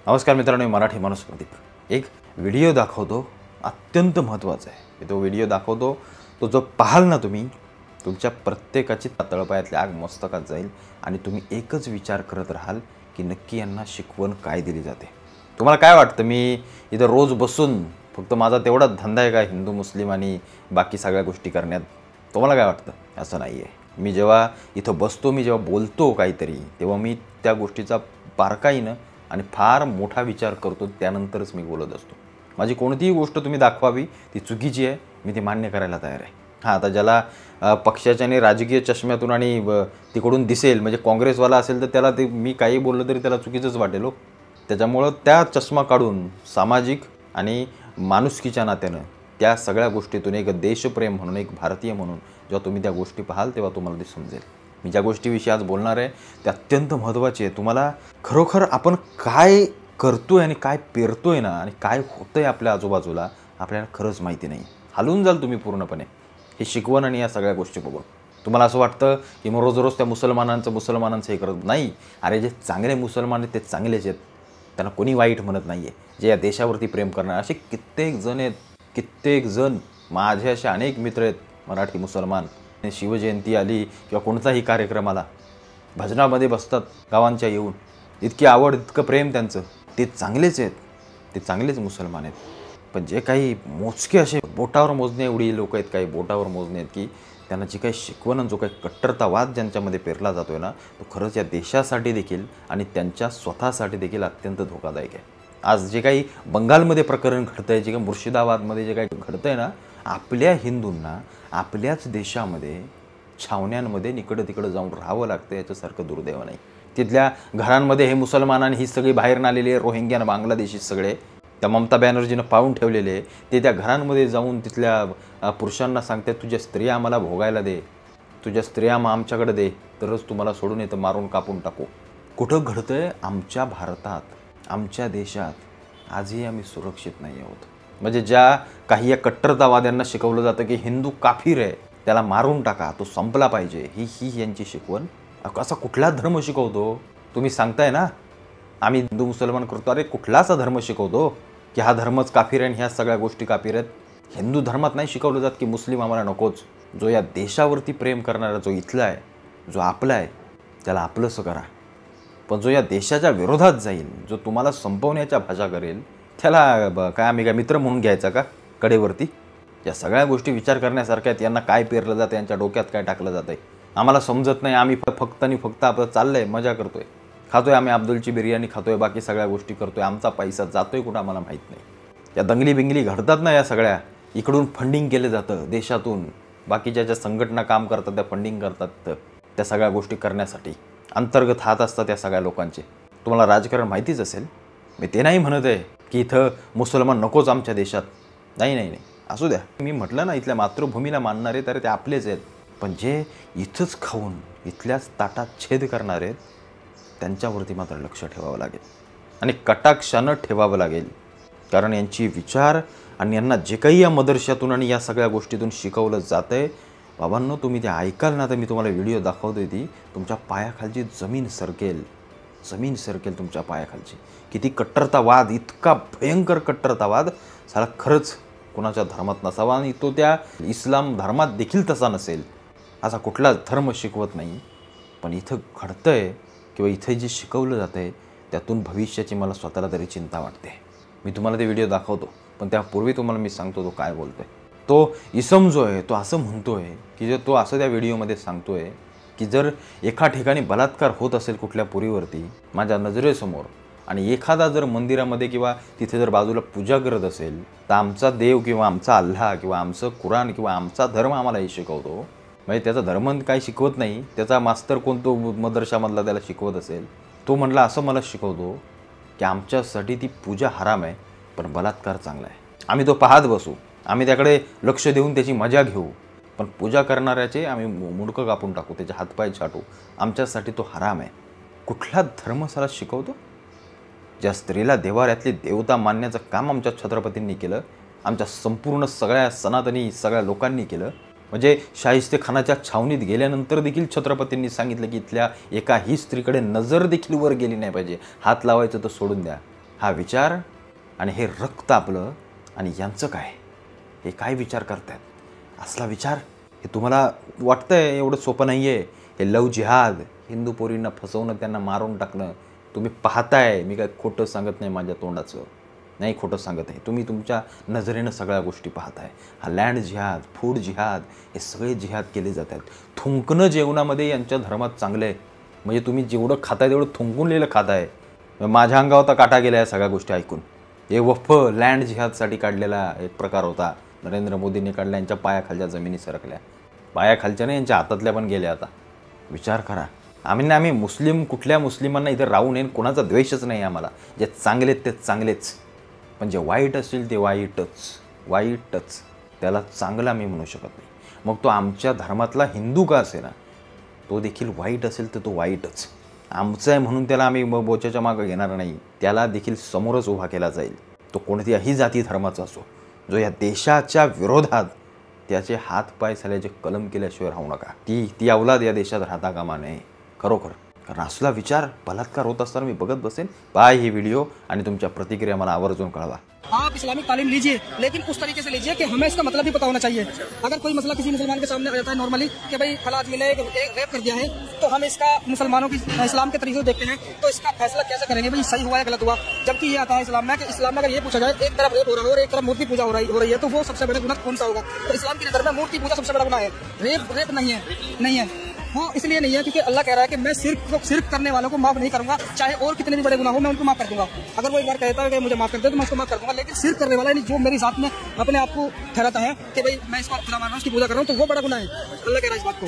नमस्कार मित्रांनो, मी मराठी माणूस प्रदीप एक व्हिडिओ दाखवतो, अत्यंत महत्त्वाचा आहे। तो व्हिडिओ दाखवतो तो जो पाहाल ना तुम्ही, तुमच्या प्रत्येकाची तळपायातली आग मस्तकात जाईल आणि तुम्ही एकच विचार करत राहाल की नक्की यांना शिकवण काय दिली जाते। तुम्हाला काय वाटतं, मी इथं रोज बसून फक्त माझा तेवढा धंदा आहे का हिंदू मुस्लिम आणि बाकी सगळ्या गोष्टी करण्यात? तुम्हाला काय वाटतं? असं नाही आहे। मी जेव्हा इथं बसतो, मी जेव्हा बोलतो काहीतरी, तेव्हा मी त्या गोष्टीचा बारकाईनं आणि फार मोठा विचार करतो, त्यानंतरच मी बोलत असतो। माझी कोणतीही गोष्ट तुम्ही दाखवावी ती चुकीची आहे, मी ती मान्य करायला तयार आहे। हां, आता ज्याला पक्षाच्या आणि राजकीय चष्म्यातून आणि तिकडून दिसेल, म्हणजे काँग्रेसवाला असेल तर त्याला ते मी काही बोललं तरी त्याला चुकीचंच वाटेल हो। त्याच्यामुळं त्या चष्मा काढून सामाजिक आणि माणुसकीच्या नात्यानं त्या सगळ्या गोष्टीतून एक देशप्रेम म्हणून, एक भारतीय म्हणून जेव्हा तुम्ही त्या गोष्टी पाहाल तेव्हा तुम्हाला ते समजेल। मी ज्या गोष्टीविषयी आज बोलणार आहे ते अत्यंत महत्त्वाची आहे। तुम्हाला खरोखर आपण काय करतोय आणि काय पेरतोय ना, आणि काय होतंय आपल्या आजूबाजूला, आपल्याला खरंच माहिती नाही। हलून जाल तुम्ही पूर्णपणे हे शिकवण आणि या सगळ्या गोष्टी बघून। तुम्हाला असं वाटतं की मग रोज रोज त्या मुसलमानांचं हे करत नाही। अरे, जे चांगले मुसलमान आहेत ते चांगलेच आहेत, त्यांना कोणी वाईट म्हणत नाही आहे। जे या देशावरती प्रेम करणार असे कित्येक जण आहेत, कित्येक जण माझे असे अनेक मित्र आहेत मराठी मुसलमान। शिवजयंती आली किंवा कोणताही कार्यक्रम आला, भजनामध्ये बसतात गावांच्या येऊन, इतकी आवड, इतकं प्रेम त्यांचं, ते चांगलेच आहेत, ते चांगलेच मुसलमान आहेत। पण जे काही मोजके असे बोटावर मोजणे एवढी लोक आहेत, काही बोटावर मोजणे आहेत, की त्यांना जी काही शिकवण, जो काही कट्टरतावाद ज्यांच्यामध्ये पेरला जातोय ना, तो खरंच या देशासाठी देखील आणि त्यांच्या स्वतःसाठी देखील अत्यंत धोकादायक आहे। आज जे काही बंगालमध्ये प्रकरण घडतं आहे, जे काही मुर्शिदाबादमध्ये जे काही घडतं आहे ना, आपल्या हिंदूंना आपल्याच देशामध्ये छावण्यांमध्ये इकडं तिकडं जाऊन राहावं लागतं, याच्यासारखं दुर्दैव नाही। तिथल्या घरांमध्ये हे मुसलमान आणि ही सगळी बाहेरून आलेली रोहिंग्या आणि बांगलादेशी सगळे त्या ममता बॅनर्जीनं पाळून ठेवलेले, ते त्या घरांमध्ये जाऊन तिथल्या पुरुषांना सांगतात, तुझ्या स्त्रिया आम्हाला भोगायला दे, तुझ्या स्त्रिया मग आमच्याकडे दे, तरच तुम्हाला सोडून येतं, मारून कापून टाकू। कुठं घडतंय? आमच्या भारतात, आमच्या देशात आजही आम्ही सुरक्षित नाही आहोत। म्हणजे ज्या काही या कट्टरतावाद्यांना शिकवलं जातं की हिंदू काफिर आहे, त्याला मारून टाका, तो संपला पाहिजे, ही यांची शिकवण। असा कुठला धर्म शिकवतो? तुम्ही सांगताय ना आम्ही हिंदू मुसलमान करतो, अरे कुठला असा धर्म शिकवतो की हा धर्मच काफिर आहे आणि ह्या सगळ्या गोष्टी काफिर आहेत? हिंदू धर्मात नाही शिकवलं जात की मुस्लिम आम्हाला नकोच। जो या देशावरती प्रेम करणारा, जो इथला आहे, जो आपला आहे, त्याला आपलंसं करा। पण जो या देशाच्या विरोधात जाईल, जो तुम्हाला संपवण्याच्या भाषा करेल, त्याला काय आम्ही काय मित्र म्हणून घ्यायचा का कडेवरती? या सगळ्या गोष्टी विचार करण्यासारख्या आहेत। यांना काय पेरलं जातं, यांच्या डोक्यात काय टाकलं जातं आहे आम्हाला समजत नाही। आम्ही फक्त आणि फक्त आपलं चाललं आहे, मजा करतोय, खातोय, आम्ही अब्दुलची बिर्याणी खातोय, बाकी सगळ्या गोष्टी करतोय, आमचा पैसा जातोय कुठं आम्हाला माहीत नाही। या दंगली बिंगली घडतात ना, या सगळ्या इकडून फंडिंग केलं जातं देशातून, बाकीच्या ज्या संघटना काम करतात त्या फंडिंग करतात त्या सगळ्या गोष्टी करण्यासाठी। अंतर्गत हात असतात या सगळ्या लोकांचे। तुम्हाला राजकारण माहितीच असेल। मी ते नाही म्हणत आहे की इथं मुसलमान नकोच आमच्या देशात, नाही नाही नाही, असू द्या। मी म्हटलं ना, इथल्या मातृभूमीला मानणारे तर ते आपलेच आहेत, पण जे इथंच खाऊन इथल्याच ताटात छेद करणारे आहेत, त्यांच्यावरती मात्र लक्ष ठेवावं लागेल आणि कटाक्षानं ठेवावं लागेल। कारण यांची विचार आणि यांना जे काही या मदरशातून आणि या सगळ्या गोष्टीतून शिकवलं जातं आहे, बाबांनो तुम्ही ते ऐकाल ना, तर मी तुम्हाला व्हिडिओ दाखवतोय, ती तुमच्या पायाखालची जमीन सरकेल, जमीन सरकेल तुमच्या पायाखालची। किती कट्टरतावाद, इतका भयंकर कट्टरतावाद, साला खरंच कोणाच्या धर्मात नसावा आणि तो त्या इस्लाम धर्मात देखील तसा नसेल। असा कुठला धर्म शिकवत नाही, पण इथं घडतंय किंवा इथं जे शिकवलं जातं आहे त्यातून भविष्याची मला स्वतःला तरी चिंता वाटते। मी तुम्हाला ते व्हिडिओ दाखवतो, पण त्यापूर्वी तुम्हाला मी सांगतो तो काय बोलतोय। तो इसम जो आहे तो असं म्हणतोय की जे तो असं त्या व्हिडिओमध्ये सांगतोय की जर एका ठिकाणी बलात्कार होत असेल कुठल्या पुरीवरती माझ्या नजरेसमोर, आणि एखादा जर मंदिरामध्ये किंवा तिथे जर बाजूला पूजा करत असेल, तर आमचा देव किंवा आमचा अल्लाह किंवा आमचं कुराण किंवा आमचा धर्म आम्हाला हे शिकवतो, म्हणजे त्याचा धर्म काही शिकवत नाही, त्याचा मास्तर कोणतो मदरशामधला त्याला शिकवत असेल, तो म्हणला असं मला शिकवतो की आमच्यासाठी ती पूजा हराम आहे, पण बलात्कार चांगला आहे। आम्ही तो पाहत बसू, आम्ही त्याकडे लक्ष देऊन त्याची मजा घेऊ, पण पूजा करणाऱ्याचे आम्ही मुंडकं कापून टाकू, त्याचे हातपाय छाटू, आमच्यासाठी तो हराम आहे। कुठला धर्म साला शिकवतो? ज्या स्त्रीला देवाऱ्यातली देवता मानण्याचं काम आमच्या छत्रपतींनी केलं, आमच्या संपूर्ण सगळ्या सनातनी सगळ्या लोकांनी केलं, म्हणजे शाहिस्ते खानाच्या छावणीत गेल्यानंतर देखील छत्रपतींनी सांगितलं की इथल्या एकाही स्त्रीकडे नजर देखील वर गेली नाही पाहिजे, हात लावायचं तर सोडून द्या। हा विचार आणि हे रक्त आपलं आणि यांचं काय, हे काय विचार करतायत? असला विचार हे तुम्हाला वाटतंय एवढं सोपं नाही आहे. हे लव जिहाद, हिंदू पोरींना फसवणं, त्यांना मारून टाकणं तुम्ही पाहताय. मी काय खोटं सांगत नाही, माझ्या तोंडाचं नाही खोटं सांगत आहे. तुम्ही तुमच्या नजरेनं सगळ्या गोष्टी पाहताय. हा लँड जिहाद, फूड जिहाद, हे सगळे जिहाद केले जातात. थुंकणं जेवणामध्ये यांच्या धर्मात चांगलं आहे. म्हणजे तुम्ही जेवढं खाताय तेवढं थुंकून लिहिलं खाताय. माझ्या अंगावर तर काटा गेला या सगळ्या गोष्टी ऐकून. हे वफ लँड जिहादसाठी काढलेला एक प्रकार होता, नरेंद्र मोदींनी काढला. यांच्या पायाखालच्या जमिनी सरकल्या, पायाखालच्या नाही यांच्या हातातल्या पण गेल्या. आता विचार करा. आम्ही मुस्लिम, कुठल्या मुस्लिमांना इथे राहू नये, कोणाचा द्वेषच नाही आम्हाला. जे चांगलेत ते चांगलेच, पण जे वाईट असेल ते वाईटच. त्याला चांगला मी म्हणू शकत नाही. मग तो आमच्या धर्मातला हिंदू का असेना, तो देखील वाईट असेल तर तो वाईटच. आमचं आहे म्हणून त्याला आम्ही बोच्याच्या मागं घेणार नाही. त्याला देखील समोरच उभा केला जाईल. तो कोणत्याही जाती धर्माचा असो, जो या देशाच्या विरोधात त्याचे हात पाय साल्याचे कलम केल्याशिवाय राहू नका. ती अवलाद या देशात राहता कामा नये खरोखर. कारण असला विचार बलात्कार होत असताना मी बघत बसेन. पाय ही व्हिडिओ आणि तुमच्या प्रतिक्रिया मला आवर्जून कळवा. आप इस्लामिक तालीम लीजिए, लेकिन उस तरीके से लीजिए कि हमें इसका मतलब भी पता होना चाहिए. अगर कोई मसला किसी मुसलमान के सामने आ जाता है नॉर्मली कि भाई फला आदमी ने रेप कर दिया है, तो हम इसका मुसलमानों की इस्लाम के तरीके से देखते हैं, तो इसका फैसला कैसे करेंगे भाई सही हुआ या गलत हुआ. जबकि ये आता है इस्लाम में कि इस्लाम में अगर ये पूछा जाए एक तरफ रेप हो रहा है और एक तरफ मूर्ति पूजा हो रही है, तो वो सबसे बड़ा गुनाह कौन सा होगा? तो इस्लाम की नजर में मूर्ति पूजा सबसे बड़ा गुनाह है. रेप नहीं है. वो इसलिए नहीं है क्योंकि अल्लाह कह रहा है कि मैं सिर्फ करने वालों को माफ नहीं करूंगा, चाहे और कितने भी बड़े गुनाह हो मैं उनको माफ कर दूंगा. अगर वो एक बार कहता है कि मुझे माफ कर दे तो मैं उसको माफ कर दूंगा. लेकिन सिर्फ करने वाला जो मेरी साथ में अपने आप को ठहराता है कि भाई मैं इसको खुदा मान रहा हूँ, उसकी पूजा कर रहा हूँ, तो वो बड़ा गुनाह है. अल्लाह कह रहा है इस बात को.